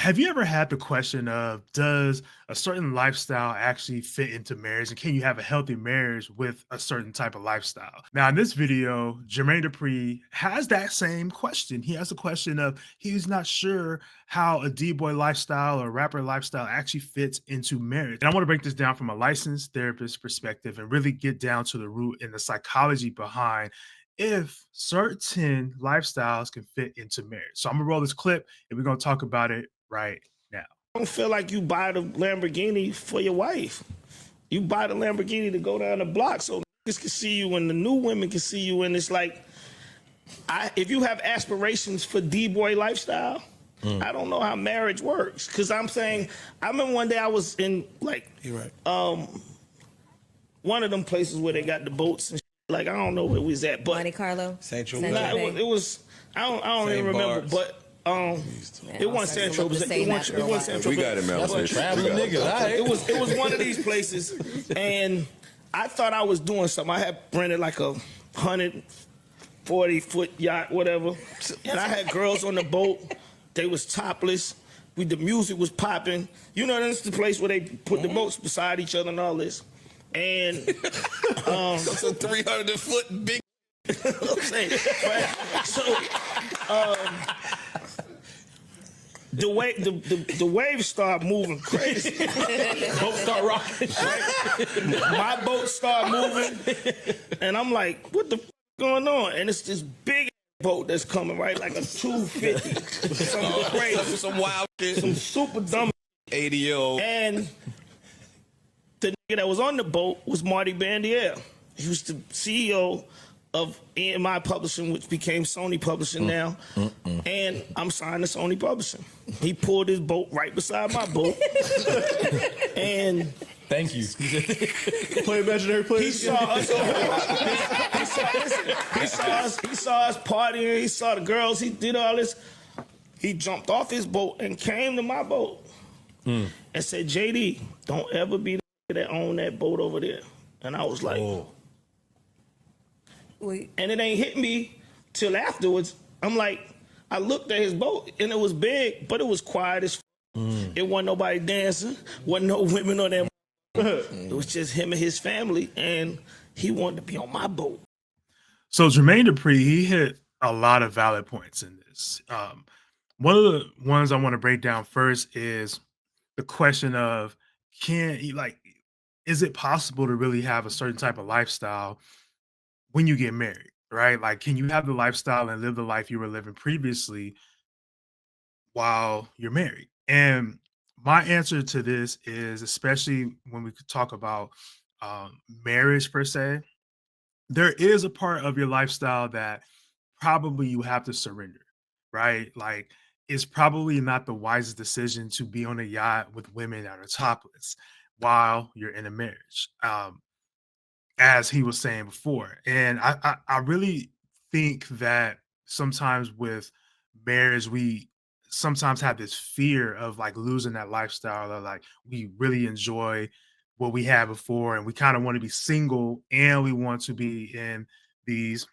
Have you ever had the question of, does a certain lifestyle actually fit into marriage, and can you have a healthy marriage with a certain type of lifestyle? Now, in this video, Jermaine Dupri has that same question. He has a question of he's not sure how a D-boy lifestyle or rapper lifestyle actually fits into marriage. And I want to break this down from a licensed therapist perspective and really get down to the root and the psychology behind if certain lifestyles can fit into marriage. So I'm gonna roll this clip and we're gonna talk about it right now. I don't feel like you buy the Lamborghini for your wife. You buy the Lamborghini to go down the block so niggas can see you and the new women can see you. And it's like, if you have aspirations for D-boy lifestyle, I don't know how marriage works. Cause I'm saying, I remember one day I was in like, one of them places where they got the boats and shit. Like, I don't know where we was at, but Monte Carlo, Central. Nah, it was I don't even remember, but it wasn't Central. It wasn't Central. We got it, man. That's a traveling nigga. Right? It was one of these places, and I thought I was doing something. I had rented like a 140-foot yacht, whatever, and I had girls on the boat. They was topless. The music was popping. You know, that's the place where they put the boats beside each other and all this. And that's a 300-foot big. I'm saying, right? So the waves start moving crazy. Boat start rocking. My boat start moving, and I'm like, "What the f going on?" And it's this big boat that's coming, right, like a 250, something crazy, some wild shit, some super dumb 80-year-old. And the nigga that was on the boat was Marty Bandier. He was the CEO of EMI Publishing, which became Sony Publishing now. And I'm signed to Sony Publishing. He pulled his boat right beside my boat. And thank you. Play imaginary players. he saw us. He saw us partying. He saw the girls. He did all this. He jumped off his boat and came to my boat and said, "JD, don't ever be the that own that boat over there." And I was like, and it ain't hit me till afterwards. I'm like, I looked at his boat and it was big, but it was quiet as It wasn't nobody dancing, wasn't no women on that. It was just him and his family, and he wanted to be on my boat. So Jermaine Dupri, he hit a lot of valid points in this. One of the ones I want to break down first is the question of, is it possible to really have a certain type of lifestyle when you get married, right? Like, can you have the lifestyle and live the life you were living previously while you're married? And my answer to this is, especially when we could talk about marriage per se, there is a part of your lifestyle that probably you have to surrender, right? Like, it's probably not the wisest decision to be on a yacht with women that are topless while you're in a marriage, as he was saying before. And I really think that sometimes with marriage, we sometimes have this fear of like losing that lifestyle, or like we really enjoy what we had before and we kind of want to be single and we want to be in these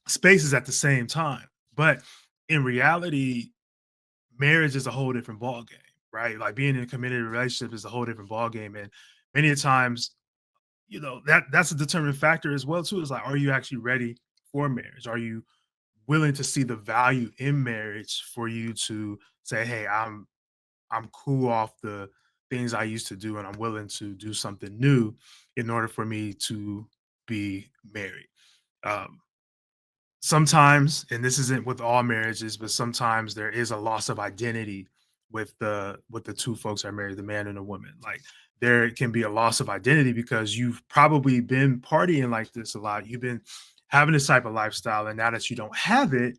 spaces at the same time. But in reality, marriage is a whole different ball game, right? Like, being in a committed relationship is a whole different ball game. And many times, that's a determining factor as well too. Is like, are you actually ready for marriage? Are you willing to see the value in marriage for you to say, hey, I'm cool off the things I used to do and I'm willing to do something new in order for me to be married. Sometimes, and this isn't with all marriages, but sometimes there is a loss of identity with the two folks that are married, the man and the woman. Like, there can be a loss of identity because you've probably been partying like this a lot. You've been having this type of lifestyle, and now that you don't have it,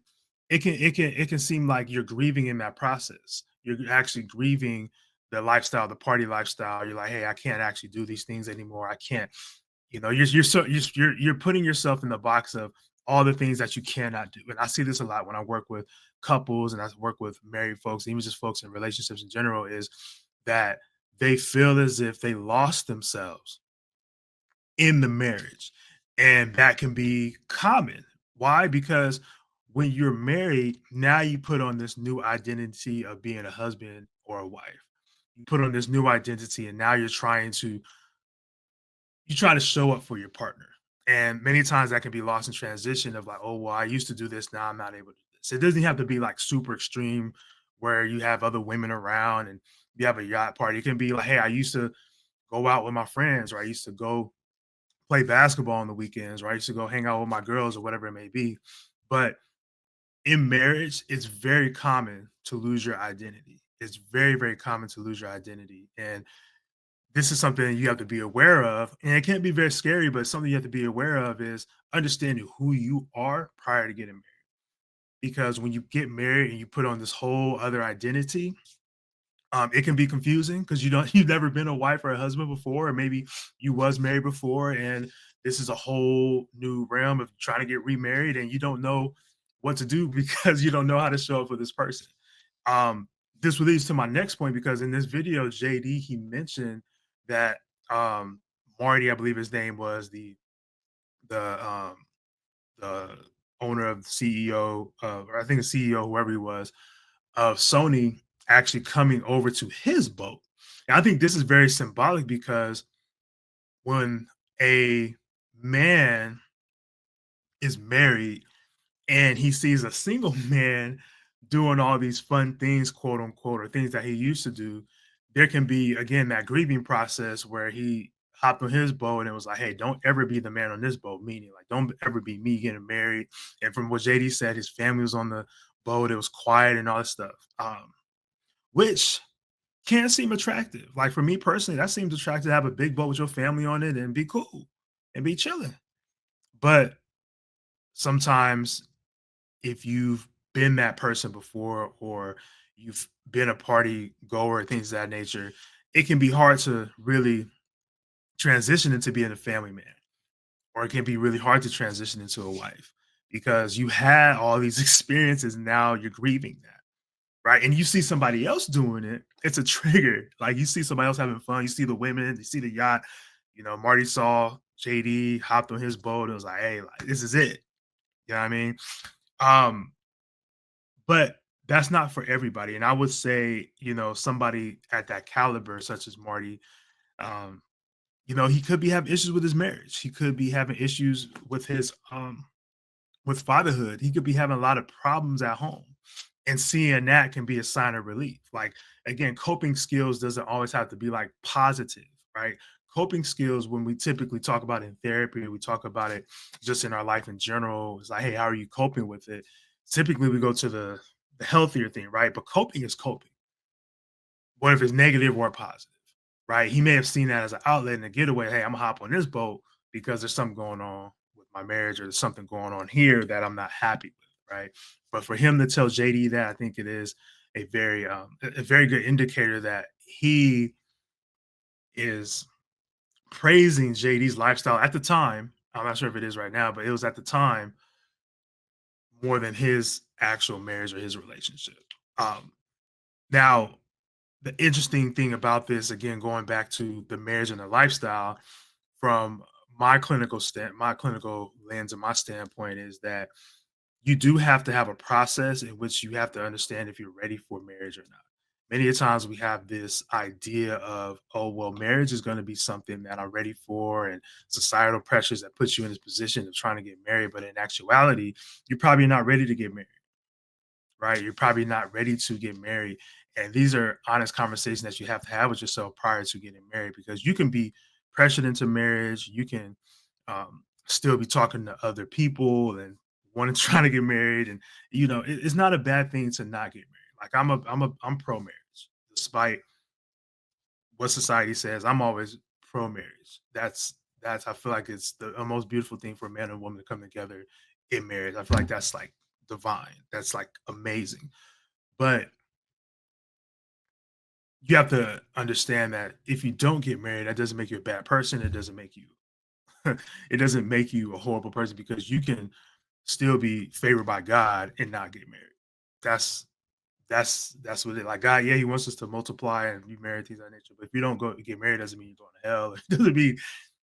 it can seem like you're grieving in that process. You're actually grieving the lifestyle, the party lifestyle. You're like, hey, I can't actually do these things anymore. I can't. You're putting yourself in the box of all the things that you cannot do. And I see this a lot when I work with couples and I work with married folks, even just folks in relationships in general, is that they feel as if they lost themselves in the marriage. And that can be common. Why? Because when you're married, now you put on this new identity of being a husband or a wife. You put on this new identity, and now you try to show up for your partner. And many times that can be lost in transition of like, oh, well, I used to do this. Now I'm not able to do this. It doesn't have to be like super extreme where you have other women around and you have a yacht party. It can be like, hey, I used to go out with my friends, or I used to go play basketball on the weekends, or I used to go hang out with my girls or whatever it may be. But in marriage, it's very common to lose your identity. It's very, very common to lose your identity. And this is something you have to be aware of. And it can't be very scary, but something you have to be aware of is understanding who you are prior to getting married. Because when you get married and you put on this whole other identity, it can be confusing because you've never been a wife or a husband before, or maybe you was married before, and this is a whole new realm of trying to get remarried, and you don't know what to do because you don't know how to show up for this person. Um, this leads to my next point because in this video, JD he mentioned that Marty, I believe his name was the the owner of the CEO, or I think the CEO, whoever he was, of Sony actually coming over to his boat. And I think this is very symbolic because when a man is married and he sees a single man doing all these fun things, quote unquote, or things that he used to do, there can be again that grieving process where he hopped on his boat and it was like, hey, don't ever be the man on this boat, meaning like don't ever be me getting married. And from what JD said, his family was on the boat, it was quiet and all this stuff. Which can seem attractive. Like for me personally, that seems attractive to have a big boat with your family on it and be cool and be chilling. But sometimes if you've been that person before or you've been a party goer, things of that nature, it can be hard to really transition into being a family man, or it can be really hard to transition into a wife because you had all these experiences and now you're grieving that. Right, and you see somebody else doing it, it's a trigger. Like, you see somebody else having fun, you see the women, you see the yacht, Marty saw JD, hopped on his boat, and was like, "Hey, like, this is it." You know what I mean? Um, but that's not for everybody, and I would say, somebody at that caliber, such as Marty, um, he could be having issues with his marriage. He could be having issues with his, with fatherhood. He could be having a lot of problems at home. And seeing that can be a sign of relief. Like again, coping skills doesn't always have to be like positive, right? Coping skills, when we typically talk about it in therapy, we talk about it just in our life in general. It's like, hey, how are you coping with it? Typically, we go to the healthier thing, right? But coping is coping. What if it's negative or positive, right? He may have seen that as an outlet and a getaway. Hey, I'm gonna hop on this boat because there's something going on with my marriage, or there's something going on here that I'm not happy with, right? But for him to tell JD that, I think it is a very good indicator that he is praising JD's lifestyle at the time. I'm not sure if it is right now, but it was at the time more than his actual marriage or his relationship. Um, Now, the interesting thing about this, again, going back to the marriage and the lifestyle, from my clinical lens and my standpoint is that you do have to have a process in which you have to understand if you're ready for marriage or not. Many a times we have this idea of, oh, well, marriage is going to be something that I'm ready for, and societal pressures that put you in this position of trying to get married. But in actuality, you're probably not ready to get married, right? You're probably not ready to get married. And these are honest conversations that you have to have with yourself prior to getting married, because you can be pressured into marriage. You can still be talking to other people and want to try to get married. And, it's not a bad thing to not get married. Like I'm pro marriage, despite what society says. I'm always pro marriage. I feel like it's the most beautiful thing for a man and woman to come together in marriage. I feel like that's like divine. That's like amazing. But you have to understand that if you don't get married, that doesn't make you a bad person. It doesn't make you it doesn't make you a horrible person, because you can still be favored by God and not get married. That's that's what it like. God, yeah, he wants us to multiply and be married, things of that nature. But if you don't go get married, doesn't mean you're going to hell. It doesn't mean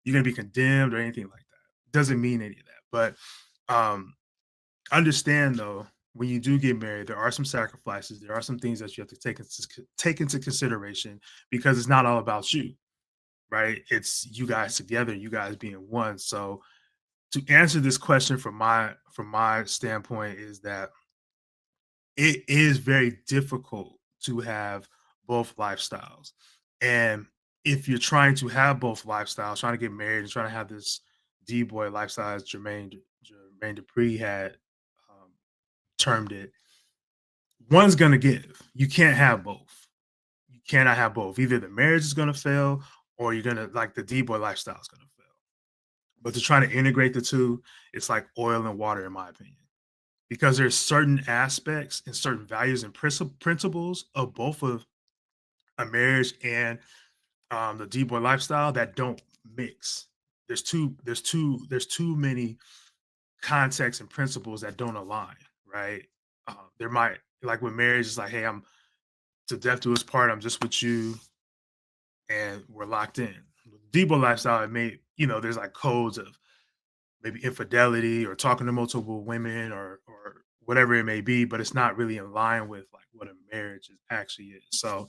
you're gonna be condemned or anything like that. Doesn't mean any of that. But understand though, when you do get married, there are some sacrifices. There are some things that you have to take into consideration because it's not all about you, right? It's you guys together, you guys being one. So to answer this question from my standpoint is that it is very difficult to have both lifestyles. And if you're trying to have both lifestyles, trying to get married and trying to have this D boy lifestyle, as Jermaine Dupri had um, termed it, one's gonna give. You can't have both. You cannot have both. Either the marriage is gonna fail, or you're gonna like the D boy lifestyle is gonna fail. But to try to integrate the two, it's like oil and water, in my opinion, because there's certain aspects and certain values and principles of both of a marriage and the D boy lifestyle that don't mix. There's too many contexts and principles that don't align, right? There might like with marriage, it's like, hey, I'm to death do us part. I'm just with you, and we're locked in. Debo lifestyle, it may, there's like codes of maybe infidelity or talking to multiple women or whatever it may be, but it's not really in line with like what a marriage is actually is. So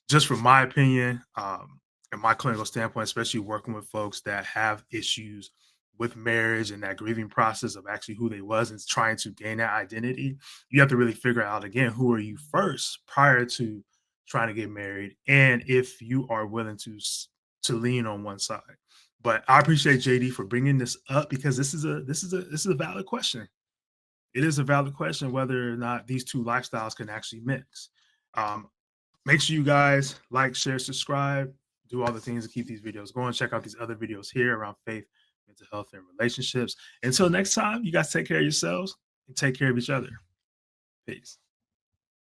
just from my opinion, and my clinical standpoint, especially working with folks that have issues with marriage and that grieving process of actually who they was and trying to gain that identity, you have to really figure out again who are you first prior to trying to get married, and if you are willing to lean on one side. But I appreciate JD for bringing this up because this is a valid question. It is a valid question whether or not these two lifestyles can actually mix. Um, Make sure you guys like, share, subscribe, do all the things to keep these videos going. Check out these other videos here around faith, mental health, and relationships. Until next time, you guys take care of yourselves and take care of each other. Peace.